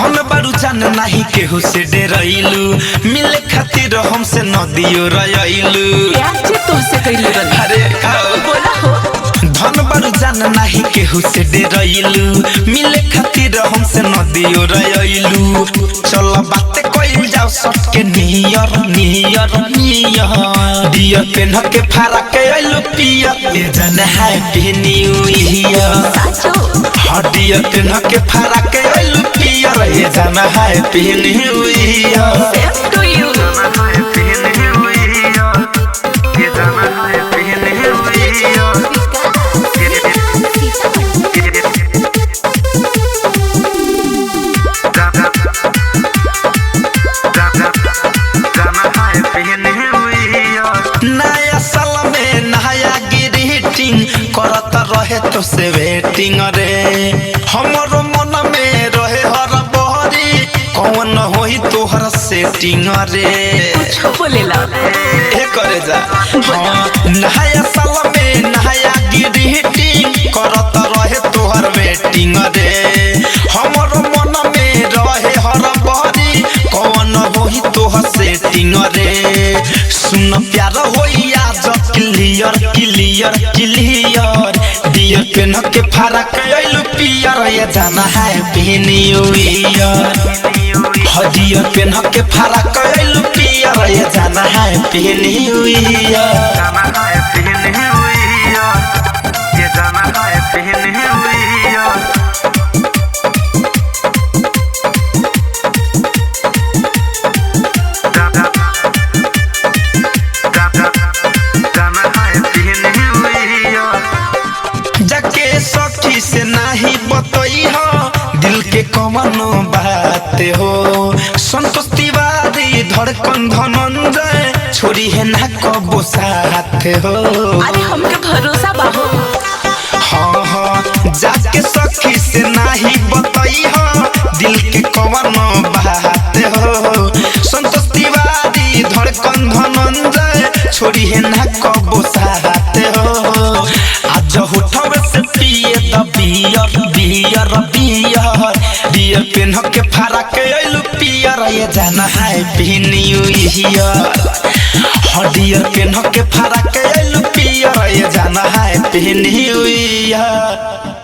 धन बारू जान नहीं केहू से डरैलू मिले खातिर हमसे नदियो रयलू अरे बोला हो धन बारू जान नहीं केहू से डरैलू मिले खातिर हमसे नदियो रयलू चल बात कइल जाओ सबके नियर नियर नियर दिया पेन के फारा के आइलू पिया ए जान हैप्पी न्यू ईयर हडिया पेन के फारा के आइलू पिया ए जान happy new year same to you नया साल में नया ग्रीटिंग करत रहे तो से वेटिंग रे हमरो मन में रहे हर बहरी कौन होई तोहर सेटिंग रे कुछ बोलेला ए करे जा नया साल में नया ग्रीटिंग करत रहे तोहर वेटिंग रे हमरो मन में रहे हर बहरी कौन होई तोहर सेटिंग रे सुन प्यार होइया जब clear clear clear Deere PAN के फारा के आइलू पियर ये जाना हैप्पी न्यू ईयर हडियर पेन के फारा के आइलू पियर ये जाना हैप्पी न्यू ईयर जाके सखी से नहीं बतई हो दिल के कमनो बात हो संतोष तिवारी धड़कन धनंजय छोरी है ना कबो साथ हो अरे हमके भरोसा बाहो हाँ हाँ जाके सखी से नहीं बतई हो दिल के कमनो बात हो संतोष तिवारी धड़कन धनंजय छोरी है ना कबो साथ हो आज होठवे से पिए द beer beer beer Deere PAN के फारा के आइलू पियर ये जाना हैप्पी न्यू ईयर हडियर पेन के फारा के आइलू पियर ये जाना हैप्पी न्यू ईयर।